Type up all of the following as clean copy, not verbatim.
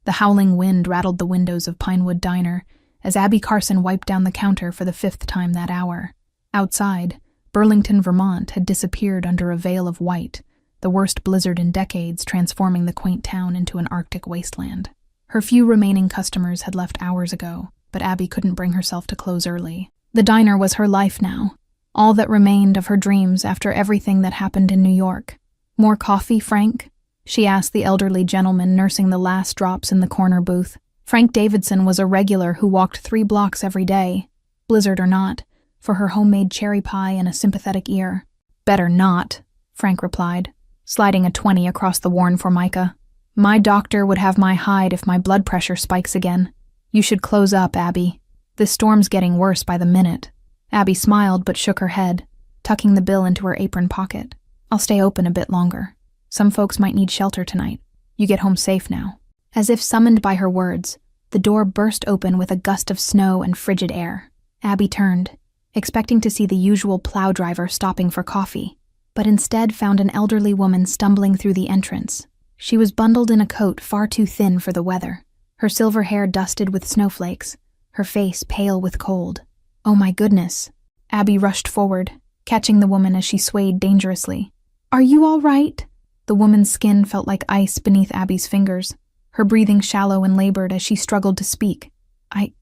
The howling wind rattled the windows of Pinewood Diner as Abby Carson wiped down the counter for the 5th time that hour. Outside, Burlington, Vermont had disappeared under a veil of white, the worst blizzard in decades transforming the quaint town into an Arctic wasteland. Her few remaining customers had left hours ago, but Abby couldn't bring herself to close early. The diner was her life now, all that remained of her dreams after everything that happened in New York. "More coffee, Frank?" she asked the elderly gentleman nursing the last drops in the corner booth. Frank Davidson was a regular who walked 3 blocks every day, blizzard or not, for her homemade cherry pie and a sympathetic ear. "Better not," Frank replied, sliding a 20 across the worn formica. "My doctor would have my hide if my blood pressure spikes again. You should close up, Abby. This storm's getting worse by the minute." Abby smiled but shook her head, tucking the bill into her apron pocket. "I'll stay open a bit longer. Some folks might need shelter tonight. You get home safe now." As if summoned by her words, the door burst open with a gust of snow and frigid air. Abby turned, expecting to see the usual plow driver stopping for coffee, but instead found an elderly woman stumbling through the entrance. She was bundled in a coat far too thin for the weather, her silver hair dusted with snowflakes, her face pale with cold. "Oh my goodness." Abby rushed forward, catching the woman as she swayed dangerously. "Are you all right?" The woman's skin felt like ice beneath Abby's fingers, her breathing shallow and labored as she struggled to speak. I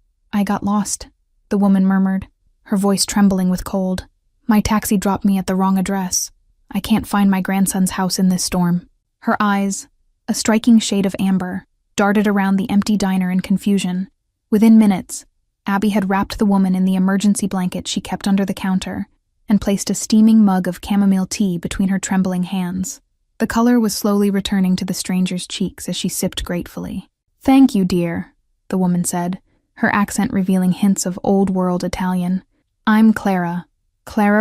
got lost," the woman murmured, her voice trembling with cold. "My taxi dropped me at the wrong address. I can't find my grandson's house in this storm." Her eyes, a striking shade of amber, darted around the empty diner in confusion. Within minutes, Abby had wrapped the woman in the emergency blanket she kept under the counter and placed a steaming mug of chamomile tea between her trembling hands. The color was slowly returning to the stranger's cheeks as she sipped gratefully. "Thank you, dear," the woman said, her accent revealing hints of old-world Italian. "I'm Clara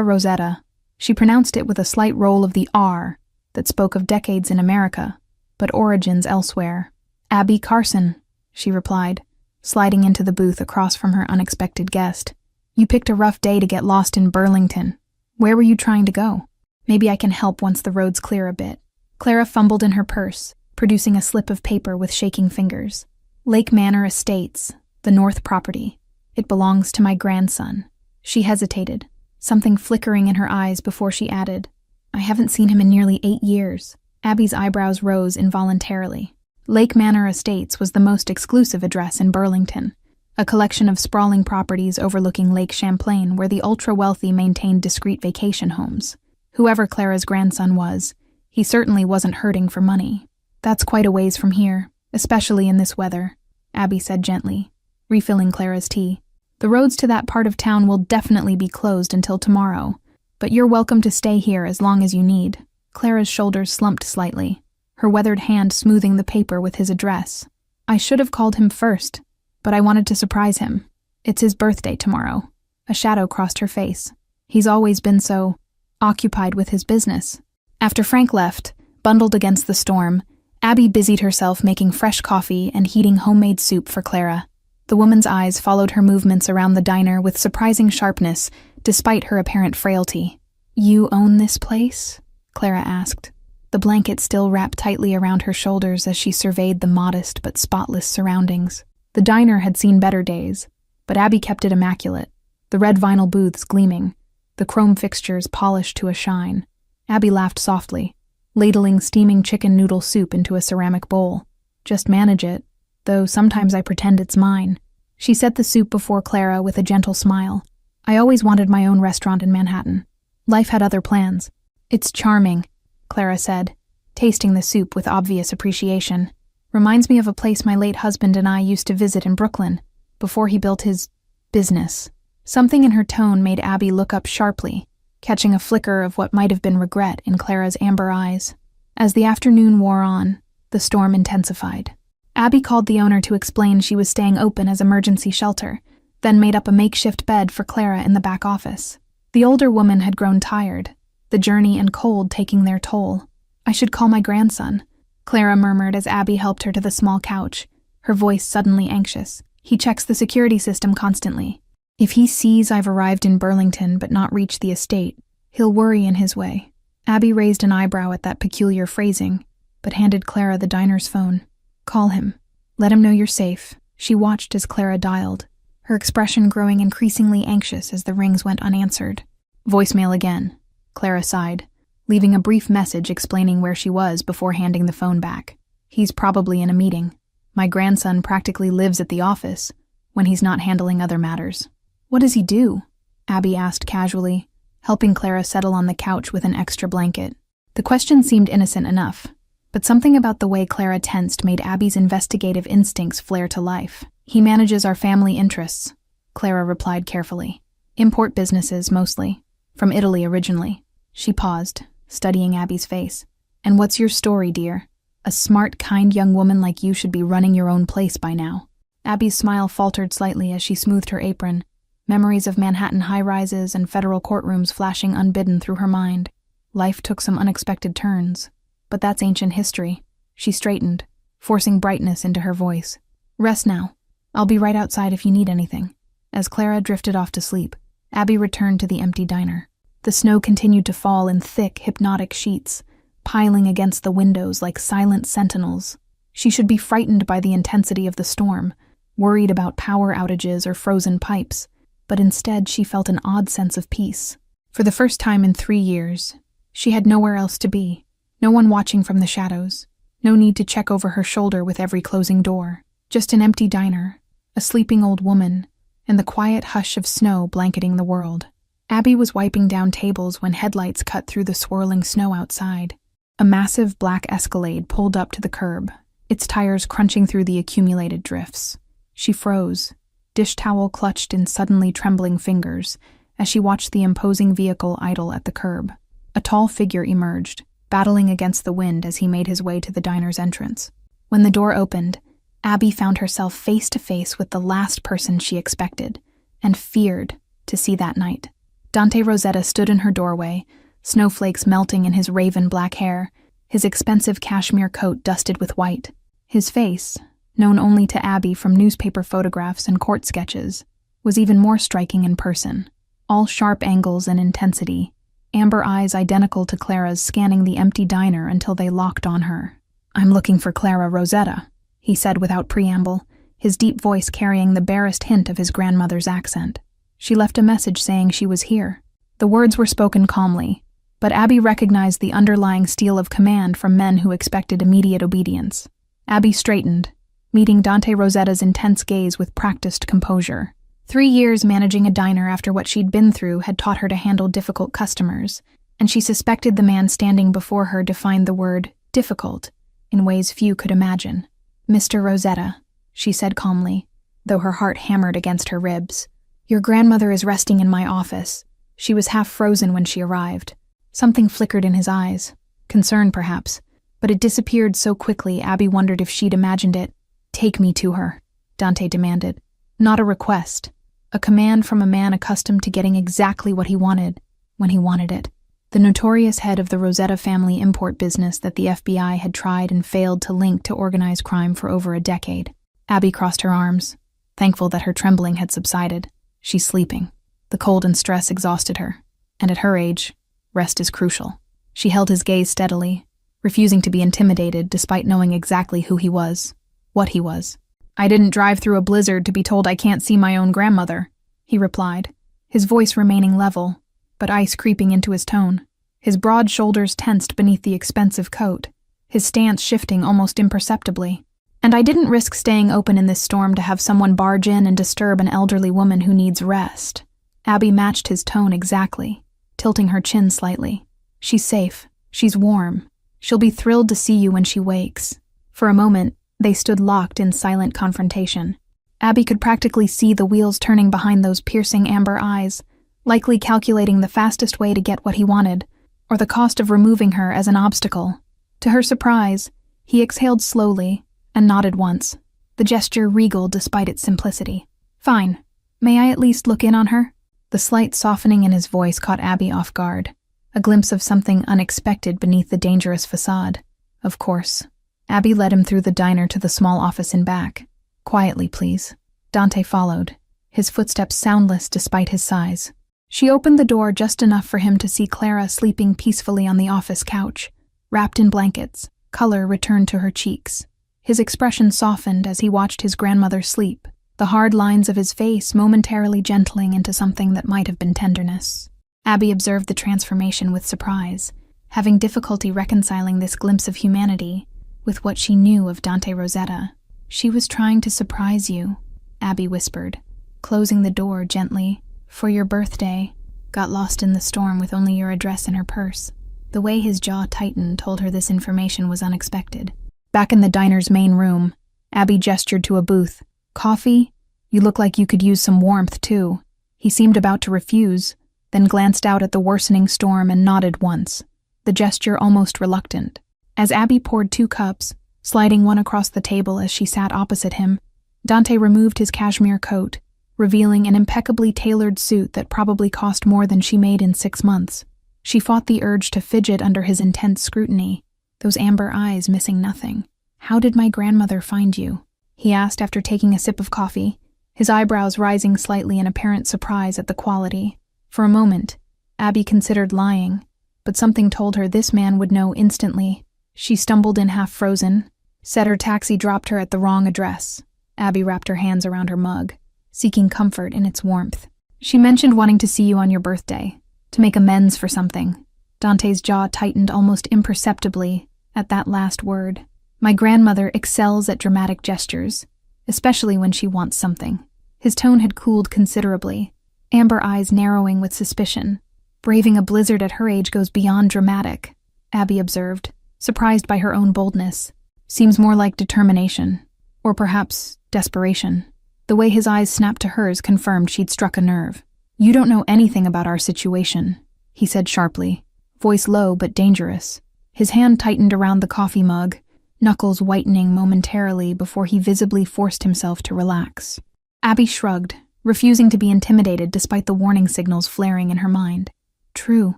Rosetta." She pronounced it with a slight roll of the R that spoke of decades in America, but origins elsewhere. "Abby Carson," she replied, sliding into the booth across from her unexpected guest. "You picked a rough day to get lost in Burlington. Where were you trying to go? Maybe I can help once the roads clear a bit." Clara fumbled in her purse, producing a slip of paper with shaking fingers. "Lake Manor Estates, the North property. It belongs to my grandson." She hesitated, something flickering in her eyes before she added, "I haven't seen him in nearly 8 years. Abby's eyebrows rose involuntarily. Lake Manor Estates was the most exclusive address in Burlington, a collection of sprawling properties overlooking Lake Champlain where the ultra-wealthy maintained discreet vacation homes. Whoever Clara's grandson was, he certainly wasn't hurting for money. "That's quite a ways from here, especially in this weather," Abby said gently, refilling Clara's tea. "The roads to that part of town will definitely be closed until tomorrow, but you're welcome to stay here as long as you need." Clara's shoulders slumped slightly, her weathered hand smoothing the paper with his address. "I should have called him first, but I wanted to surprise him. It's his birthday tomorrow." A shadow crossed her face. "He's always been so occupied with his business." After Frank left, bundled against the storm, Abby busied herself making fresh coffee and heating homemade soup for Clara. The woman's eyes followed her movements around the diner with surprising sharpness, despite her apparent frailty. "You own this place?" Clara asked, the blanket still wrapped tightly around her shoulders as she surveyed the modest but spotless surroundings. The diner had seen better days, but Abby kept it immaculate, the red vinyl booths gleaming, the chrome fixtures polished to a shine. Abby laughed softly, ladling steaming chicken noodle soup into a ceramic bowl. "Just manage it, though sometimes I pretend it's mine." She set the soup before Clara with a gentle smile. "I always wanted my own restaurant in Manhattan. Life had other plans." "It's charming," Clara said, tasting the soup with obvious appreciation. "Reminds me of a place my late husband and I used to visit in Brooklyn, before he built his business." Something in her tone made Abby look up sharply, catching a flicker of what might have been regret in Clara's amber eyes. As the afternoon wore on, the storm intensified. Abby called the owner to explain she was staying open as emergency shelter, then made up a makeshift bed for Clara in the back office. The older woman had grown tired, the journey and cold taking their toll. "I should call my grandson," Clara murmured as Abby helped her to the small couch, her voice suddenly anxious. "He checks the security system constantly. If he sees I've arrived in Burlington but not reached the estate, he'll worry in his way." Abby raised an eyebrow at that peculiar phrasing, but handed Clara the diner's phone. "Call him. Let him know you're safe. She watched as Clara dialed, her expression growing increasingly anxious as the rings went unanswered. Voicemail again. Clara sighed, leaving a brief message explaining where she was before handing the phone back. He's probably in a meeting. My grandson practically lives at the office when he's not handling other matters. What does he do? Abby asked casually, helping Clara settle on the couch with an extra blanket. The question seemed innocent enough, but something about the way Clara tensed made Abby's investigative instincts flare to life. He manages our family interests, Clara replied carefully. Import businesses, mostly. From Italy originally. She paused, studying Abby's face. And what's your story, dear? A smart, kind young woman like you should be running your own place by now. Abby's smile faltered slightly as she smoothed her apron, memories of Manhattan high-rises and federal courtrooms flashing unbidden through her mind. Life took some unexpected turns, but that's ancient history. She straightened, forcing brightness into her voice. Rest now. I'll be right outside if you need anything. As Clara drifted off to sleep, Abby returned to the empty diner. The snow continued to fall in thick, hypnotic sheets, piling against the windows like silent sentinels. She should be frightened by the intensity of the storm, worried about power outages or frozen pipes, but instead she felt an odd sense of peace. For the first time in 3 years, she had nowhere else to be, no one watching from the shadows, no need to check over her shoulder with every closing door. Just an empty diner, a sleeping old woman, and the quiet hush of snow blanketing the world. Abby was wiping down tables when headlights cut through the swirling snow outside. A massive black Escalade pulled up to the curb, its tires crunching through the accumulated drifts. She froze, dish towel clutched in suddenly trembling fingers, as she watched the imposing vehicle idle at the curb. A tall figure emerged, battling against the wind as he made his way to the diner's entrance. When the door opened, Abby found herself face to face with the last person she expected, and feared to see that night. Dante Rosetta stood in her doorway, snowflakes melting in his raven black hair, his expensive cashmere coat dusted with white. His face, known only to Abby from newspaper photographs and court sketches, was even more striking in person. All sharp angles and intensity, amber eyes identical to Clara's scanning the empty diner until they locked on her. "I'm looking for Clara Rosetta," he said without preamble, his deep voice carrying the barest hint of his grandmother's accent. She left a message saying she was here. The words were spoken calmly, but Abby recognized the underlying steel of command from men who expected immediate obedience. Abby straightened, meeting Dante Rosetta's intense gaze with practiced composure. 3 years managing a diner after what she'd been through had taught her to handle difficult customers, and she suspected the man standing before her defined the word difficult in ways few could imagine. "Mr. Rosetta," she said calmly, though her heart hammered against her ribs. "Your grandmother is resting in my office." She was half frozen when she arrived. Something flickered in his eyes, concern perhaps, but it disappeared so quickly Abby wondered if she'd imagined it. "Take me to her," Dante demanded. Not a request, a command from a man accustomed to getting exactly what he wanted, when he wanted it. The notorious head of the Rosetta family import business that the FBI had tried and failed to link to organized crime for over a decade. Abby crossed her arms, thankful that her trembling had subsided. She's sleeping. The cold and stress exhausted her, and at her age, rest is crucial. She held his gaze steadily, refusing to be intimidated despite knowing exactly who he was, what he was. "I didn't drive through a blizzard to be told I can't see my own grandmother," he replied, his voice remaining level, but ice creeping into his tone. His broad shoulders tensed beneath the expensive coat, his stance shifting almost imperceptibly. "And I didn't risk staying open in this storm to have someone barge in and disturb an elderly woman who needs rest." Abby matched his tone exactly, tilting her chin slightly. "She's safe. She's warm. She'll be thrilled to see you when she wakes." For a moment, they stood locked in silent confrontation. Abby could practically see the wheels turning behind those piercing amber eyes, likely calculating the fastest way to get what he wanted, or the cost of removing her as an obstacle. To her surprise, he exhaled slowly and nodded once, the gesture regal despite its simplicity. "Fine. May I at least look in on her?" The slight softening in his voice caught Abby off guard, a glimpse of something unexpected beneath the dangerous facade. Of course. Abby led him through the diner to the small office in back. "Quietly, please." Dante followed, his footsteps soundless despite his size. She opened the door just enough for him to see Clara sleeping peacefully on the office couch, wrapped in blankets, color returned to her cheeks. His expression softened as he watched his grandmother sleep, the hard lines of his face momentarily gentling into something that might have been tenderness. Abby observed the transformation with surprise, having difficulty reconciling this glimpse of humanity with what she knew of Dante Rosetta. "She was trying to surprise you," Abby whispered, closing the door gently. "For your birthday. Got lost in the storm with only your address in her purse." The way his jaw tightened told her this information was unexpected. Back in the diner's main room, Abby gestured to a booth. "Coffee? You look like you could use some warmth, too." He seemed about to refuse, then glanced out at the worsening storm and nodded once, the gesture almost reluctant. As Abby poured 2 cups, sliding one across the table as she sat opposite him, Dante removed his cashmere coat, revealing an impeccably tailored suit that probably cost more than she made in 6 months. She fought the urge to fidget under his intense scrutiny, those amber eyes missing nothing. "How did my grandmother find you?" he asked after taking a sip of coffee, his eyebrows rising slightly in apparent surprise at the quality. For a moment, Abby considered lying, but something told her this man would know instantly. She stumbled in half-frozen, said her taxi dropped her at the wrong address. Abby wrapped her hands around her mug, seeking comfort in its warmth. "She mentioned wanting to see you on your birthday, to make amends for something." Dante's jaw tightened almost imperceptibly at that last word. "My grandmother excels at dramatic gestures, especially when she wants something." His tone had cooled considerably, amber eyes narrowing with suspicion. "Braving a blizzard at her age goes beyond dramatic," Abby observed, surprised by her own boldness. "Seems more like determination, or perhaps desperation." The way his eyes snapped to hers confirmed she'd struck a nerve. "You don't know anything about our situation," he said sharply, voice low but dangerous. His hand tightened around the coffee mug, knuckles whitening momentarily before he visibly forced himself to relax. Abby shrugged, refusing to be intimidated despite the warning signals flaring in her mind. "True,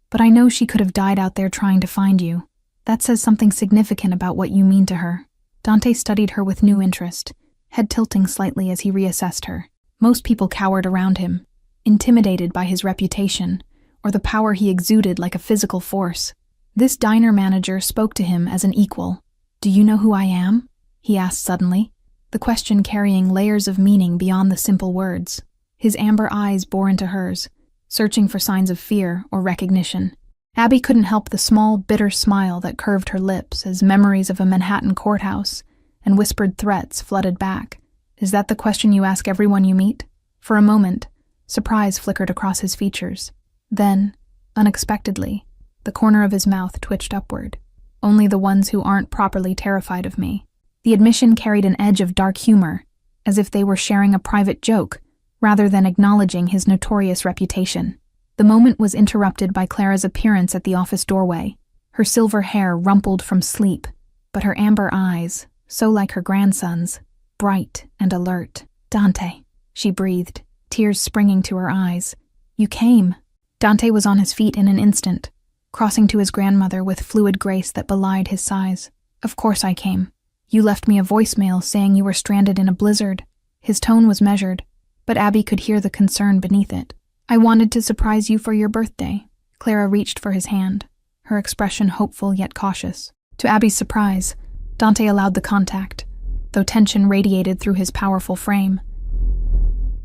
but I know she could have died out there trying to find you. That says something significant about what you mean to her." Dante studied her with new interest, head tilting slightly as he reassessed her. Most people cowered around him, intimidated by his reputation, or the power he exuded like a physical force. This diner manager spoke to him as an equal. "Do you know who I am?" he asked suddenly, the question carrying layers of meaning beyond the simple words. His amber eyes bore into hers, searching for signs of fear or recognition. Abby couldn't help the small, bitter smile that curved her lips as memories of a Manhattan courthouse and whispered threats flooded back. "Is that the question you ask everyone you meet?" For a moment, surprise flickered across his features. Then, unexpectedly, the corner of his mouth twitched upward. "Only the ones who aren't properly terrified of me." The admission carried an edge of dark humor, as if they were sharing a private joke, rather than acknowledging his notorious reputation. The moment was interrupted by Clara's appearance at the office doorway, her silver hair rumpled from sleep, but her amber eyes, so like her grandson's, bright and alert. "Dante," she breathed, tears springing to her eyes. "You came." Dante was on his feet in an instant, crossing to his grandmother with fluid grace that belied his size. "Of course I came. You left me a voicemail saying you were stranded in a blizzard." His tone was measured, but Abby could hear the concern beneath it. "I wanted to surprise you for your birthday." Clara reached for his hand, her expression hopeful yet cautious. To Abby's surprise, Dante allowed the contact, though tension radiated through his powerful frame.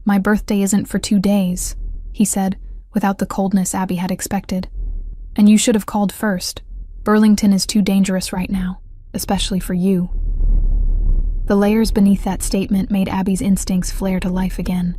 "My birthday isn't for 2 days," he said, without the coldness Abby had expected. "And you should have called first. Burlington is too dangerous right now, especially for you." The layers beneath that statement made Abby's instincts flare to life again.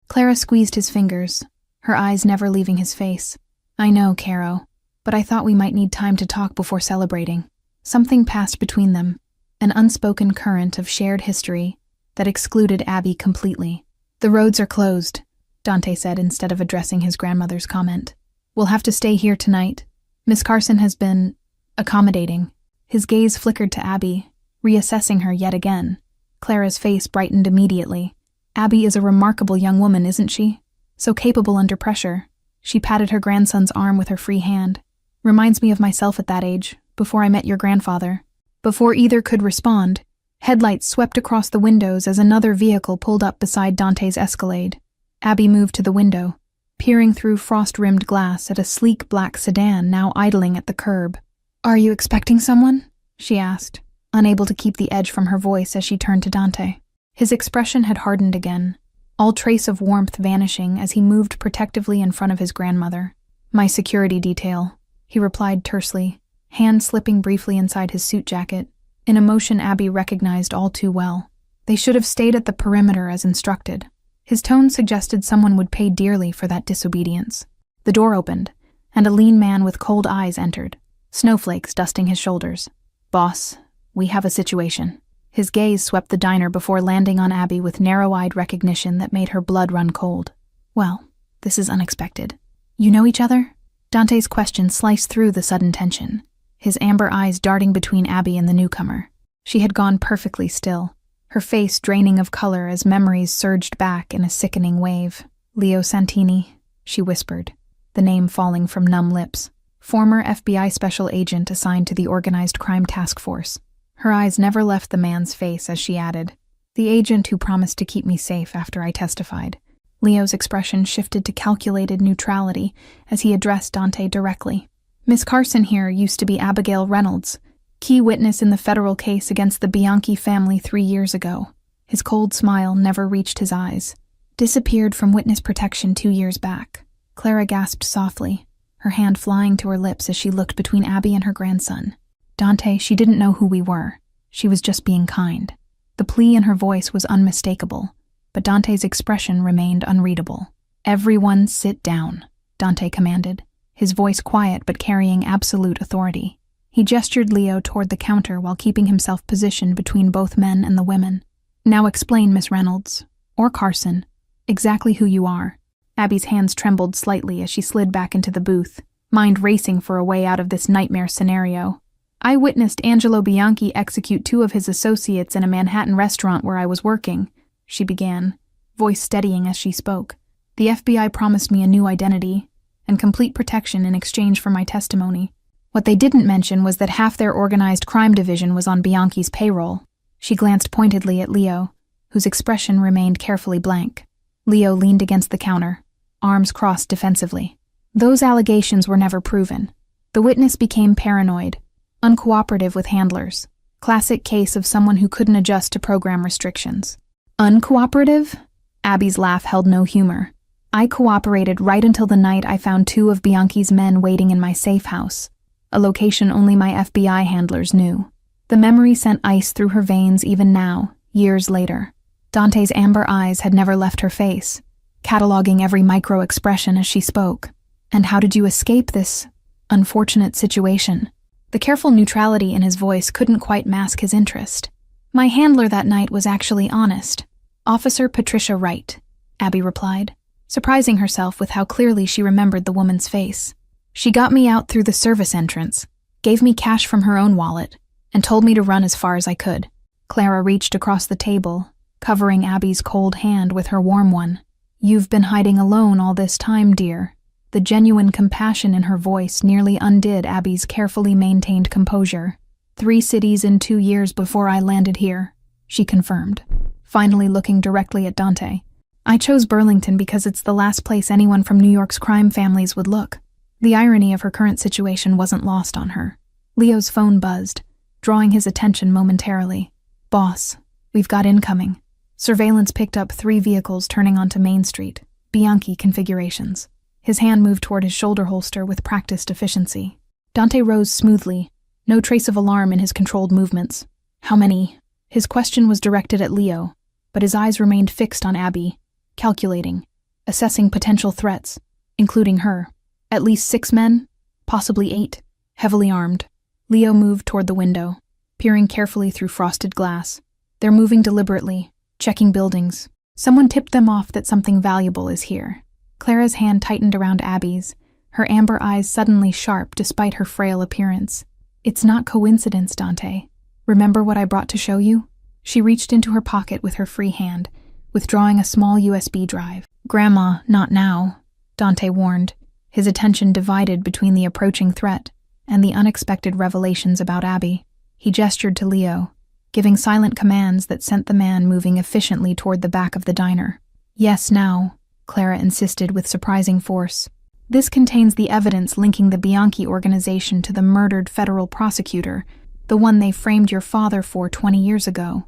Clara squeezed his fingers, her eyes never leaving his face. "I know, Caro, but I thought we might need time to talk before celebrating." Something passed between them, an unspoken current of shared history that excluded Abby completely. "The roads are closed," Dante said instead of addressing his grandmother's comment. "We'll have to stay here tonight. Miss Carson has been accommodating." His gaze flickered to Abby, reassessing her yet again. Clara's face brightened immediately. "Abby is a remarkable young woman, isn't she? So capable under pressure." She patted her grandson's arm with her free hand. "Reminds me of myself at that age, before I met your grandfather." Before either could respond, headlights swept across the windows as another vehicle pulled up beside Dante's Escalade. Abby moved to the window, peering through frost-rimmed glass at a sleek black sedan now idling at the curb. "Are you expecting someone?" she asked, unable to keep the edge from her voice as she turned to Dante. His expression had hardened again, all trace of warmth vanishing as he moved protectively in front of his grandmother. "My security detail," he replied tersely, hand slipping briefly inside his suit jacket, an emotion Abby recognized all too well. They should have stayed at the perimeter as instructed. His tone suggested someone would pay dearly for that disobedience. The door opened, and a lean man with cold eyes entered, snowflakes dusting his shoulders. "Boss, we have a situation." His gaze swept the diner before landing on Abby with narrow-eyed recognition that made her blood run cold. "Well, this is unexpected. You know each other?" Dante's question sliced through the sudden tension, his amber eyes darting between Abby and the newcomer. She had gone perfectly still, her face draining of color as memories surged back in a sickening wave. "Leo Santini," she whispered, the name falling from numb lips. Former FBI special agent assigned to the Organized Crime Task Force. Her eyes never left the man's face as she added, "The agent who promised to keep me safe after I testified." Leo's expression shifted to calculated neutrality as he addressed Dante directly. "Miss Carson here used to be Abigail Reynolds, key witness in the federal case against the Bianchi family 3 years ago." His cold smile never reached his eyes. "Disappeared from witness protection 2 years back." Clara gasped softly, her hand flying to her lips as she looked between Abby and her grandson. "Dante, she didn't know who we were. She was just being kind." The plea in her voice was unmistakable, but Dante's expression remained unreadable. "Everyone sit down," Dante commanded, his voice quiet but carrying absolute authority. He gestured Leo toward the counter while keeping himself positioned between both men and the women. "Now explain, Miss Reynolds, or Carson, exactly who you are." Abby's hands trembled slightly as she slid back into the booth, mind racing for a way out of this nightmare scenario. "I witnessed Angelo Bianchi execute 2 of his associates in a Manhattan restaurant where I was working," she began, voice steadying as she spoke. "The FBI promised me a new identity and complete protection in exchange for my testimony. What they didn't mention was that half their organized crime division was on Bianchi's payroll." She glanced pointedly at Leo, whose expression remained carefully blank. Leo leaned against the counter, arms crossed defensively. "Those allegations were never proven. The witness became paranoid, uncooperative with handlers. Classic case of someone who couldn't adjust to program restrictions." "Uncooperative?" Abby's laugh held no humor. "I cooperated right until the night I found 2 of Bianchi's men waiting in my safe house, a location only my FBI handlers knew." The memory sent ice through her veins even now, years later. Dante's amber eyes had never left her face, cataloging every micro-expression as she spoke. "And how did you escape this unfortunate situation?" The careful neutrality in his voice couldn't quite mask his interest. "My handler that night was actually honest. Officer Patricia Wright," Abby replied, surprising herself with how clearly she remembered the woman's face. "She got me out through the service entrance, gave me cash from her own wallet, and told me to run as far as I could." Clara reached across the table, covering Abby's cold hand with her warm one. "You've been hiding alone all this time, dear." The genuine compassion in her voice nearly undid Abby's carefully maintained composure. 3 cities in 2 years before I landed here," she confirmed, finally looking directly at Dante. "I chose Burlington because it's the last place anyone from New York's crime families would look." The irony of her current situation wasn't lost on her. Leo's phone buzzed, drawing his attention momentarily. "Boss, we've got incoming." Surveillance picked up 3 vehicles turning onto Main Street, Bianchi configurations. His hand moved toward his shoulder holster with practiced efficiency. Dante rose smoothly, no trace of alarm in his controlled movements. "How many?" His question was directed at Leo, but his eyes remained fixed on Abby, calculating, assessing potential threats, including her. "At least 6 men, possibly 8, heavily armed." Leo moved toward the window, peering carefully through frosted glass. "They're moving deliberately, checking buildings. Someone tipped them off that something valuable is here." Clara's hand tightened around Abby's, her amber eyes suddenly sharp despite her frail appearance. "It's not coincidence, Dante. Remember what I brought to show you?" She reached into her pocket with her free hand, withdrawing a small USB drive. "Grandma, not now," Dante warned, his attention divided between the approaching threat and the unexpected revelations about Abby. He gestured to Leo, giving silent commands that sent the man moving efficiently toward the back of the diner. "Yes, now," Clara insisted with surprising force. "This contains the evidence linking the Bianchi organization to the murdered federal prosecutor, The one they framed your father for 20 years ago.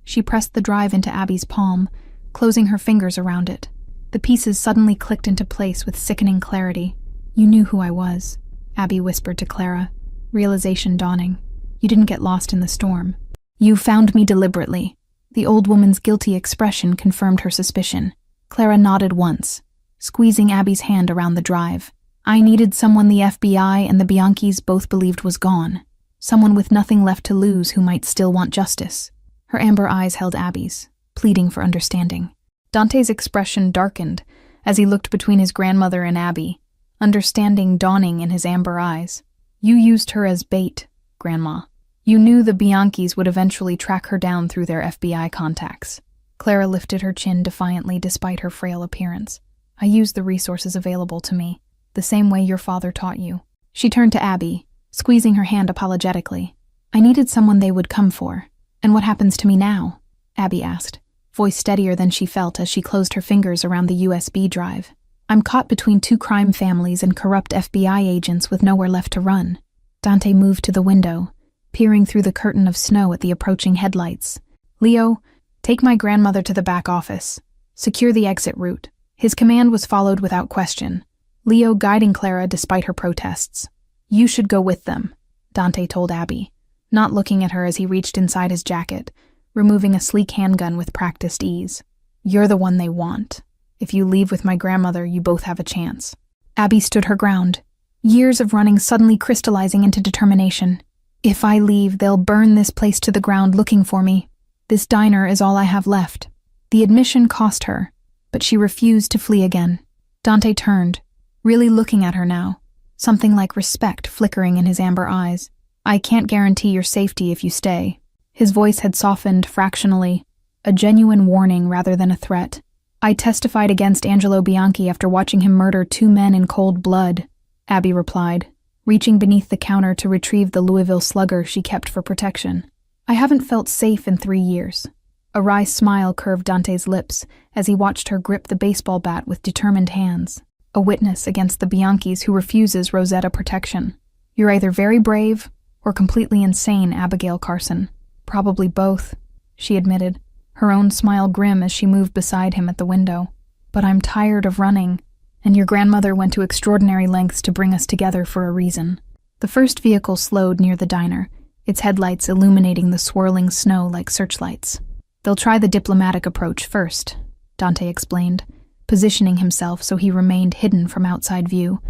She pressed the drive into Abby's palm, closing her fingers around it. The pieces suddenly clicked into place with sickening clarity. You knew who I was, Abby whispered to Clara, realization dawning. You didn't get lost in the storm. You found me deliberately. The old woman's guilty expression confirmed her suspicion. Clara nodded once, squeezing Abby's hand around the drive. I needed someone the FBI and the Bianchis both believed was gone. Someone with nothing left to lose who might still want justice. Her amber eyes held Abby's, pleading for understanding. Dante's expression darkened as he looked between his grandmother and Abby, understanding dawning in his amber eyes. You used her as bait, Grandma. You knew the Bianchis would eventually track her down through their FBI contacts. Clara lifted her chin defiantly despite her frail appearance. I used the resources available to me, the same way your father taught you. She turned to Abby, squeezing her hand apologetically. I needed someone they would come for. And what happens to me now? Abby asked, voice steadier than she felt as she closed her fingers around the USB drive. I'm caught between two crime families and corrupt FBI agents with nowhere left to run. Dante moved to the window, peering through the curtain of snow at the approaching headlights. Leo, take my grandmother to the back office. Secure the exit route. His command was followed without question, Leo guiding Clara despite her protests. You should go with them, Dante told Abby, not looking at her as he reached inside his jacket, removing a sleek handgun with practiced ease. You're the one they want. If you leave with my grandmother, you both have a chance. Abby stood her ground, years of running suddenly crystallizing into determination. If I leave, they'll burn this place to the ground looking for me. This diner is all I have left. The admission cost her, but she refused to flee again. Dante turned, really looking at her now, something like respect flickering in his amber eyes. I can't guarantee your safety if you stay. His voice had softened fractionally, a genuine warning rather than a threat. I testified against Angelo Bianchi after watching him murder 2 men in cold blood, Abby replied, reaching beneath the counter to retrieve the Louisville Slugger she kept for protection. I haven't felt safe in 3 years. A wry smile curved Dante's lips as he watched her grip the baseball bat with determined hands, a witness against the Bianchis who refuses Rosetta protection. You're either very brave or completely insane, Abigail Carson. Probably both, she admitted, her own smile grim as she moved beside him at the window. But I'm tired of running, and your grandmother went to extraordinary lengths to bring us together for a reason. The first vehicle slowed near the diner, its headlights illuminating the swirling snow like searchlights. They'll try the diplomatic approach first, Dante explained, positioning himself so he remained hidden from outside view.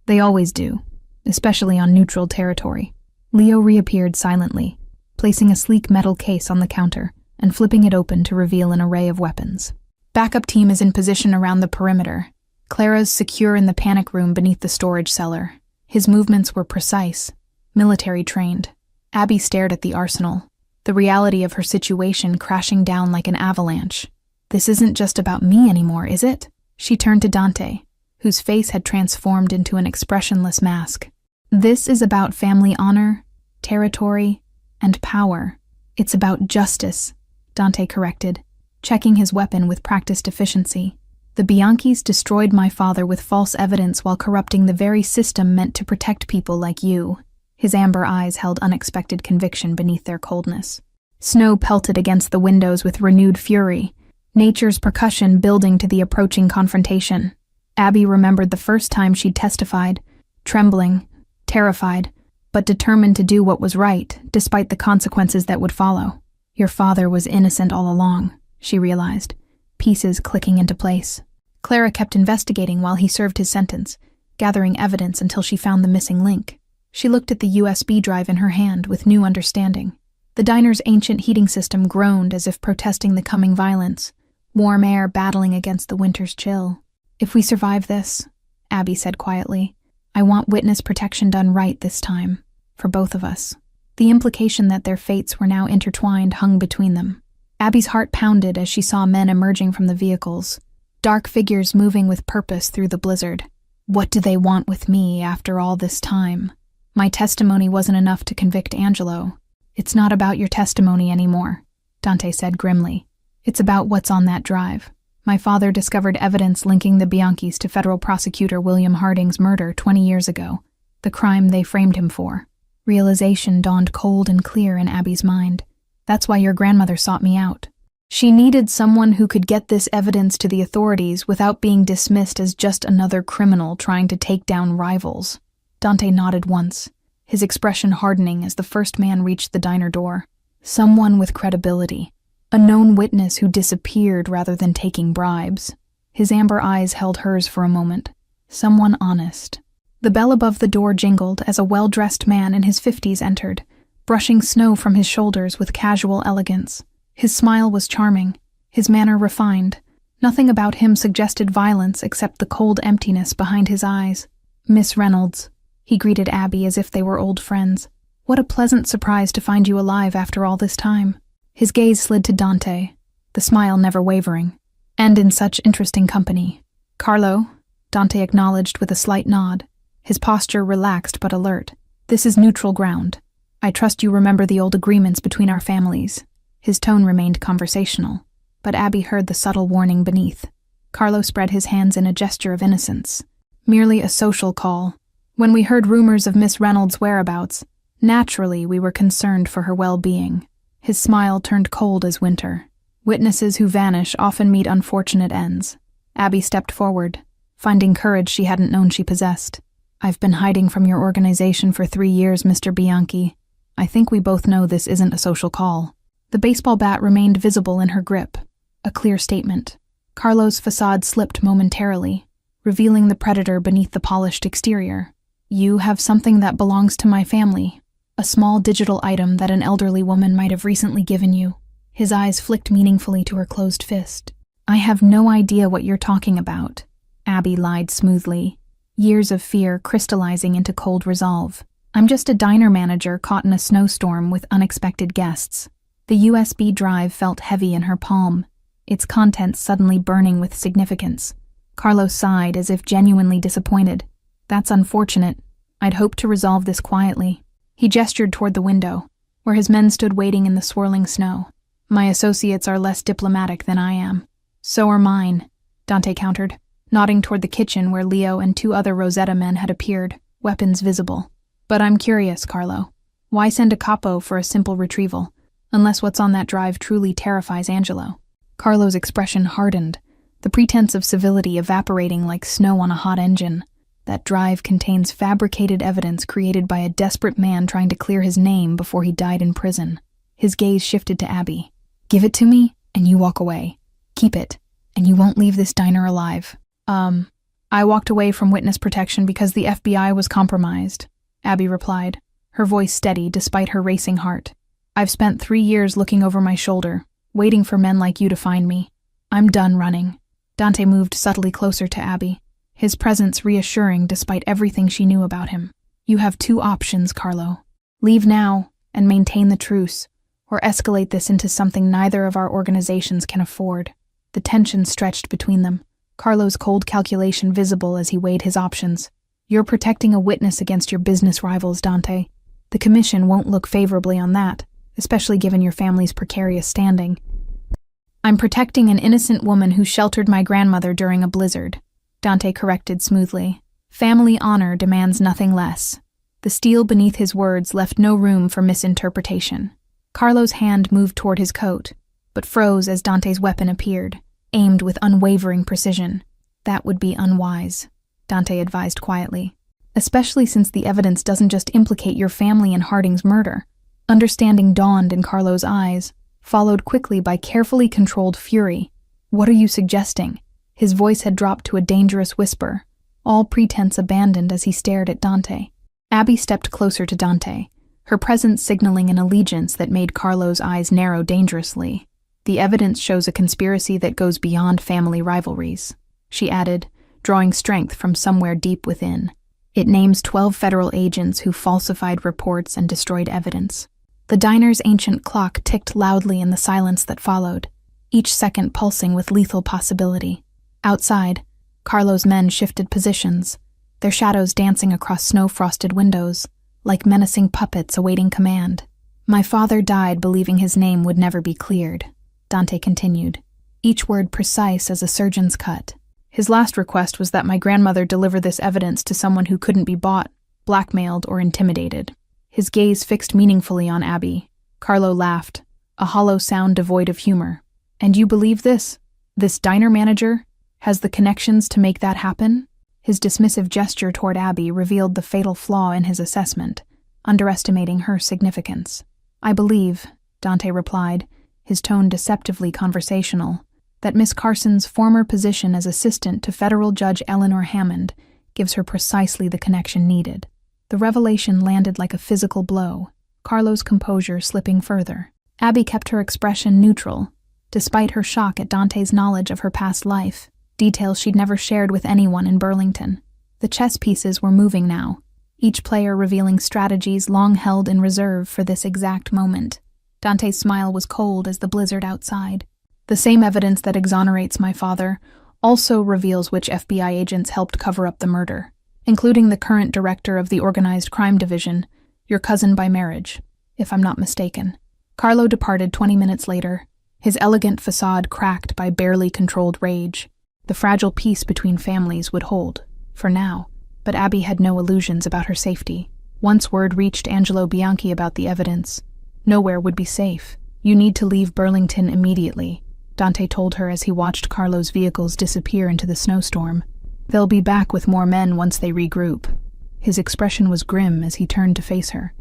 They always do, especially on neutral territory. Leo reappeared silently, placing a sleek metal case on the counter and flipping it open to reveal an array of weapons. Backup team is in position around the perimeter. Clara's secure in the panic room beneath the storage cellar. His movements were precise, military-trained. Abby stared at the arsenal, the reality of her situation crashing down like an avalanche. This isn't just about me anymore, is it? She turned to Dante, whose face had transformed into an expressionless mask. This is about family honor, territory, and power. It's about justice, Dante corrected, checking his weapon with practiced efficiency. The Bianchis destroyed my father with false evidence while corrupting the very system meant to protect people like you. His amber eyes held unexpected conviction beneath their coldness. Snow pelted against the windows with renewed fury, nature's percussion building to the approaching confrontation. Abby remembered the first time she'd testified, trembling, terrified, but determined to do what was right, despite the consequences that would follow. Your father was innocent all along, she realized, pieces clicking into place. Clara kept investigating while he served his sentence, gathering evidence until she found the missing link. She looked at the USB drive in her hand with new understanding. The diner's ancient heating system groaned as if protesting the coming violence, warm air battling against the winter's chill. If we survive this, Abby said quietly, I want witness protection done right this time, for both of us. The implication that their fates were now intertwined hung between them. Abby's heart pounded as she saw men emerging from the vehicles, dark figures moving with purpose through the blizzard. What do they want with me after all this time? My testimony wasn't enough to convict Angelo. It's not about your testimony anymore, Dante said grimly. It's about what's on that drive. My father discovered evidence linking the Bianchis to federal prosecutor William Harding's murder 20 years ago, the crime they framed him for. Realization dawned cold and clear in Abby's mind. That's why your grandmother sought me out. She needed someone who could get this evidence to the authorities without being dismissed as just another criminal trying to take down rivals. Dante nodded once, his expression hardening as the first man reached the diner door. Someone with credibility. A known witness who disappeared rather than taking bribes. His amber eyes held hers for a moment. Someone honest. The bell above the door jingled as a well-dressed man in his 50s entered, brushing snow from his shoulders with casual elegance. His smile was charming, his manner refined. Nothing about him suggested violence except the cold emptiness behind his eyes. "Miss Reynolds," he greeted Abby as if they were old friends. "What a pleasant surprise to find you alive after all this time." His gaze slid to Dante, the smile never wavering. "And in such interesting company." "Carlo," Dante acknowledged with a slight nod, his posture relaxed but alert. "This is neutral ground. I trust you remember the old agreements between our families." His tone remained conversational, but Abby heard the subtle warning beneath. Carlo spread his hands in a gesture of innocence. "Merely a social call. When we heard rumors of Miss Reynolds' whereabouts, naturally we were concerned for her well-being." His smile turned cold as winter. Witnesses who vanish often meet unfortunate ends. Abby stepped forward, finding courage she hadn't known she possessed. "I've been hiding from your organization for 3 years, Mr. Bianchi. I think we both know this isn't a social call." The baseball bat remained visible in her grip, a clear statement. Carlo's facade slipped momentarily, revealing the predator beneath the polished exterior. "You have something that belongs to my family, a small digital item that an elderly woman might have recently given you." His eyes flicked meaningfully to her closed fist. "I have no idea what you're talking about," Abby lied smoothly, years of fear crystallizing into cold resolve. "I'm just a diner manager caught in a snowstorm with unexpected guests." The USB drive felt heavy in her palm, its contents suddenly burning with significance. Carlos sighed as if genuinely disappointed. "That's unfortunate. I'd hoped to resolve this quietly." He gestured toward the window, where his men stood waiting in the swirling snow. "My associates are less diplomatic than I am." "So are mine," Dante countered, nodding toward the kitchen where Leo and 2 other Rosetta men had appeared, weapons visible. "But I'm curious, Carlo. Why send a capo for a simple retrieval? Unless what's on that drive truly terrifies Angelo." Carlo's expression hardened, the pretense of civility evaporating like snow on a hot engine. "That drive contains fabricated evidence created by a desperate man trying to clear his name before he died in prison." His gaze shifted to Abby. "Give it to me, and you walk away. Keep it, and you won't leave this diner alive." I walked away from witness protection because the FBI was compromised," Abby replied, her voice steady despite her racing heart. "I've spent 3 years looking over my shoulder, waiting for men like you to find me. I'm done running." Dante moved subtly closer to Abby, his presence reassuring despite everything she knew about him. "You have 2 options, Carlo. Leave now and maintain the truce, or escalate this into something neither of our organizations can afford." The tension stretched between them, Carlo's cold calculation visible as he weighed his options. "You're protecting a witness against your business rivals, Dante. The commission won't look favorably on that, especially given your family's precarious standing." "I'm protecting an innocent woman who sheltered my grandmother during a blizzard," Dante corrected smoothly. "Family honor demands nothing less." The steel beneath his words left no room for misinterpretation. Carlo's hand moved toward his coat, but froze as Dante's weapon appeared, aimed with unwavering precision. "That would be unwise," Dante advised quietly, "especially since the evidence doesn't just implicate your family in Harding's murder." Understanding dawned in Carlo's eyes, followed quickly by carefully controlled fury. "What are you suggesting?" His voice had dropped to a dangerous whisper, all pretense abandoned as he stared at Dante. Abby stepped closer to Dante, her presence signaling an allegiance that made Carlo's eyes narrow dangerously. "The evidence shows a conspiracy that goes beyond family rivalries," she added, drawing strength from somewhere deep within. "It names 12 federal agents who falsified reports and destroyed evidence." The diner's ancient clock ticked loudly in the silence that followed, each second pulsing with lethal possibility. Outside, Carlo's men shifted positions, their shadows dancing across snow-frosted windows, like menacing puppets awaiting command. "My father died believing his name would never be cleared," Dante continued, each word precise as a surgeon's cut. "His last request was that my grandmother deliver this evidence to someone who couldn't be bought, blackmailed, or intimidated." his gaze fixed meaningfully on Abby. Carlo laughed, a hollow sound devoid of humor. "And you believe this? This diner manager has the connections to make that happen?" His dismissive gesture toward Abby revealed the fatal flaw in his assessment, underestimating her significance. "I believe," Dante replied, his tone deceptively conversational, "that Miss Carson's former position as assistant to federal judge Eleanor Hammond gives her precisely the connection needed." The revelation landed like a physical blow, Carlo's composure slipping further. Abby kept her expression neutral, despite her shock at Dante's knowledge of her past life, details she'd never shared with anyone in Burlington. The chess pieces were moving now, each player revealing strategies long held in reserve for this exact moment. Dante's smile was cold as the blizzard outside. "The same evidence that exonerates my father also reveals which FBI agents helped cover up the murder, including the current director of the Organized Crime Division, your cousin by marriage, if I'm not mistaken." Carlo departed 20 minutes later, his elegant facade cracked by barely controlled rage. The fragile peace between families would hold, for now, but Abby had no illusions about her safety. Once word reached Angelo Bianchi about the evidence, nowhere would be safe. "You need to leave Burlington immediately," Dante told her as he watched Carlo's vehicles disappear into the snowstorm. "They'll be back with more men once they regroup." His expression was grim as he turned to face her.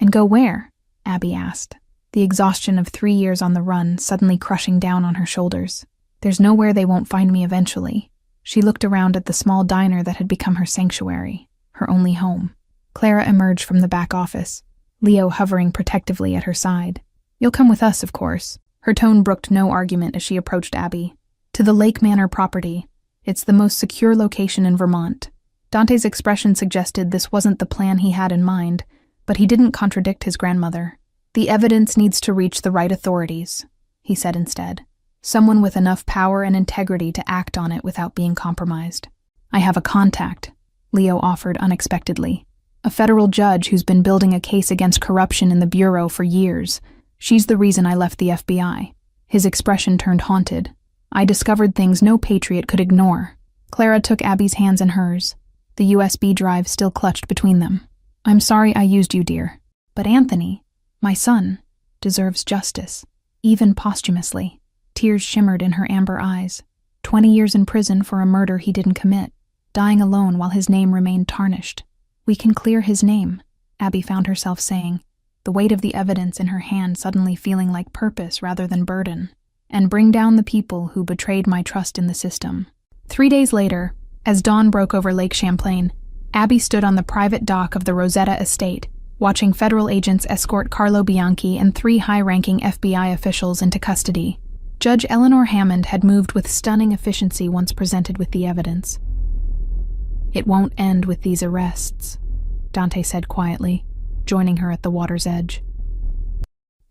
"And go where?" Abby asked, the exhaustion of 3 years on the run suddenly crushing down on her shoulders. "There's nowhere they won't find me eventually." She looked around at the small diner that had become her sanctuary, her only home. Clara emerged from the back office, Leo hovering protectively at her side. "You'll come with us, of course." Her tone brooked no argument as she approached Abby. "To the Lake Manor property. It's the most secure location in Vermont." Dante's expression suggested this wasn't the plan he had in mind, but he didn't contradict his grandmother. "The evidence needs to reach the right authorities," he said instead. "Someone with enough power and integrity to act on it without being compromised." "I have a contact," Leo offered unexpectedly. "A federal judge who's been building a case against corruption in the Bureau for years. She's the reason I left the FBI." His expression turned haunted. "I discovered things no patriot could ignore." Clara took Abby's hands in hers, the USB drive still clutched between them. "I'm sorry I used you, dear. But Anthony, my son, deserves justice, even posthumously." Tears shimmered in her amber eyes. 20 years in prison for a murder he didn't commit, dying alone while his name remained tarnished. "We can clear his name," Abby found herself saying, the weight of the evidence in her hand suddenly feeling like purpose rather than burden, "and bring down the people who betrayed my trust in the system." 3 days later, as dawn broke over Lake Champlain, Abby stood on the private dock of the Rosetta estate, watching federal agents escort Carlo Bianchi and 3 high-ranking FBI officials into custody. Judge Eleanor Hammond had moved with stunning efficiency once presented with the evidence. "It won't end with these arrests," Dante said quietly, joining her at the water's edge.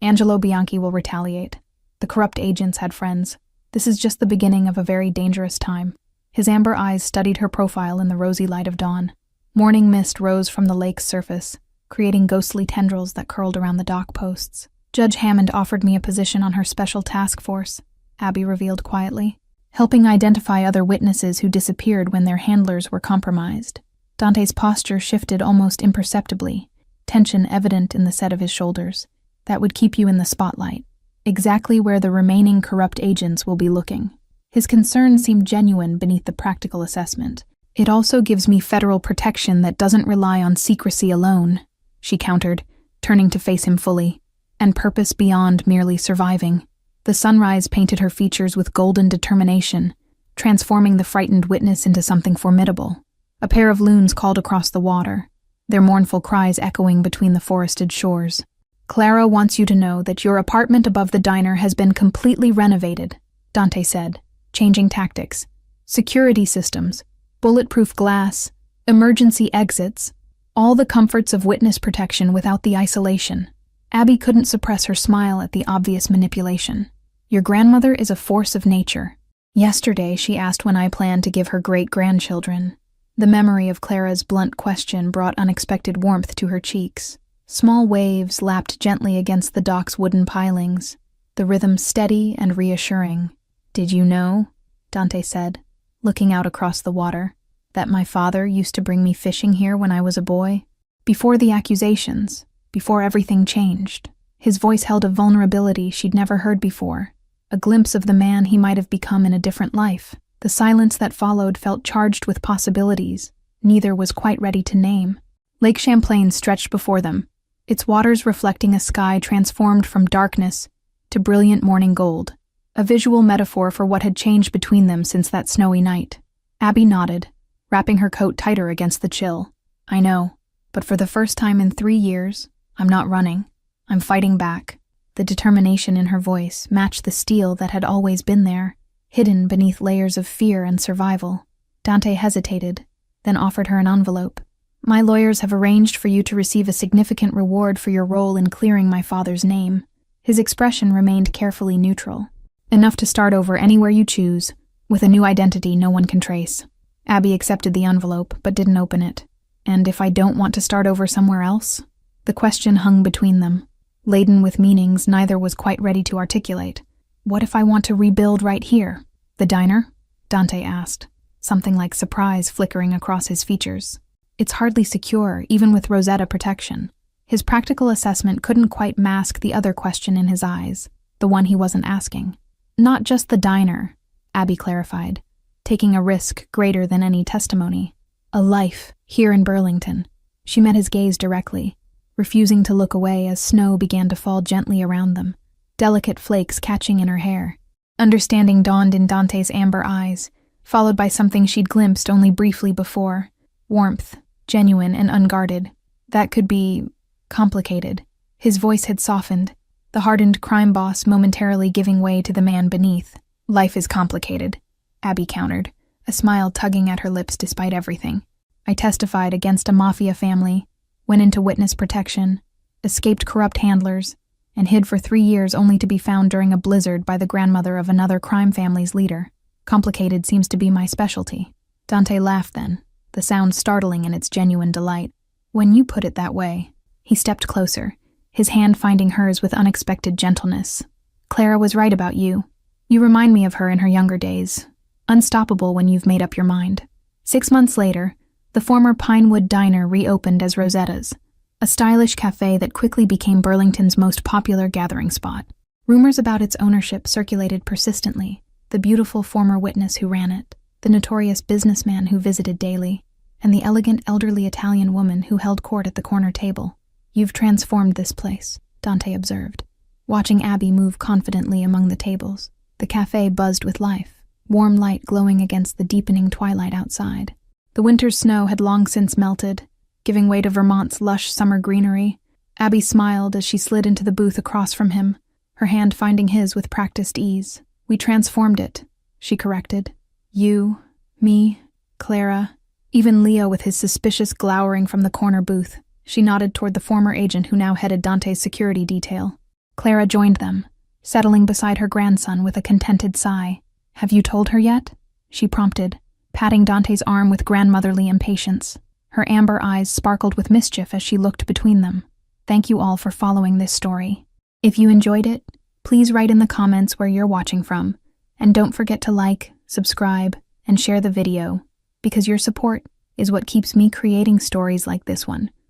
"Angelo Bianchi will retaliate. The corrupt agents had friends. This is just the beginning of a very dangerous time." His amber eyes studied her profile in the rosy light of dawn. Morning mist rose from the lake's surface, creating ghostly tendrils that curled around the dock posts. "Judge Hammond offered me a position on her special task force," Abby revealed quietly, "helping identify other witnesses who disappeared when their handlers were compromised." Dante's posture shifted almost imperceptibly, tension evident in the set of his shoulders. "That would keep you in the spotlight, exactly where the remaining corrupt agents will be looking." His concern seemed genuine beneath the practical assessment. "It also gives me federal protection that doesn't rely on secrecy alone," she countered, turning to face him fully, "and purpose beyond merely surviving." The sunrise painted her features with golden determination, transforming the frightened witness into something formidable. A pair of loons called across the water, their mournful cries echoing between the forested shores. "Clara wants you to know that your apartment above the diner has been completely renovated," Dante said, changing tactics. "Security systems, bulletproof glass, emergency exits, all the comforts of witness protection without the isolation." Abby couldn't suppress her smile at the obvious manipulation. "Your grandmother is a force of nature. Yesterday she asked when I planned to give her great-grandchildren." The memory of Clara's blunt question brought unexpected warmth to her cheeks. Small waves lapped gently against the dock's wooden pilings, the rhythm steady and reassuring. "Did you know," Dante said, looking out across the water, "that my father used to bring me fishing here when I was a boy?" Before the accusations, before everything changed, his voice held a vulnerability she'd never heard before, a glimpse of the man he might have become in a different life. The silence that followed felt charged with possibilities neither was quite ready to name. Lake Champlain stretched before them, its waters reflecting a sky transformed from darkness to brilliant morning gold, a visual metaphor for what had changed between them since that snowy night. Abby nodded, wrapping her coat tighter against the chill. I know, but for the first time in 3 years, I'm not running. I'm fighting back. The determination in her voice matched the steel that had always been there, hidden beneath layers of fear and survival. Dante hesitated, then offered her an envelope. My lawyers have arranged for you to receive a significant reward for your role in clearing my father's name. His expression remained carefully neutral. Enough to start over anywhere you choose, with a new identity no one can trace. Abby accepted the envelope, but didn't open it. And if I don't want to start over somewhere else? The question hung between them, laden with meanings neither was quite ready to articulate. What if I want to rebuild right here? The diner? Dante asked, something like surprise flickering across his features. It's hardly secure, even with Rosetta protection. His practical assessment couldn't quite mask the other question in his eyes, the one he wasn't asking. Not just the diner, Abby clarified, taking a risk greater than any testimony. A life, here in Burlington. She met his gaze directly, refusing to look away as snow began to fall gently around them, delicate flakes catching in her hair. Understanding dawned in Dante's amber eyes, followed by something she'd glimpsed only briefly before. Warmth, genuine and unguarded. That could be complicated. His voice had softened, the hardened crime boss momentarily giving way to the man beneath. Life is complicated, Abby countered, a smile tugging at her lips despite everything. I testified against a mafia family, went into witness protection, escaped corrupt handlers, and hid for 3 years only to be found during a blizzard by the grandmother of another crime family's leader. Complicated seems to be my specialty. Dante laughed then, the sound startling in its genuine delight. When you put it that way. He stepped closer, his hand finding hers with unexpected gentleness. Clara was right about you. You remind me of her in her younger days. Unstoppable when you've made up your mind. 6 months later, the former Pinewood Diner reopened as Rosetta's, a stylish cafe that quickly became Burlington's most popular gathering spot. Rumors about its ownership circulated persistently, the beautiful former witness who ran it, the notorious businessman who visited daily, and the elegant elderly Italian woman who held court at the corner table. You've transformed this place, Dante observed, watching Abby move confidently among the tables. The cafe buzzed with life, warm light glowing against the deepening twilight outside. The winter's snow had long since melted, giving way to Vermont's lush summer greenery. Abby smiled as she slid into the booth across from him, her hand finding his with practiced ease. We transformed it, she corrected. You, me, Clara, even Leo with his suspicious glowering from the corner booth. She nodded toward the former agent who now headed Dante's security detail. Clara joined them, settling beside her grandson with a contented sigh. Have you told her yet? She prompted, patting Dante's arm with grandmotherly impatience. Her amber eyes sparkled with mischief as she looked between them. Thank you all for following this story. If you enjoyed it, please write in the comments where you're watching from, and don't forget to like, subscribe, and share the video, because your support is what keeps me creating stories like this one.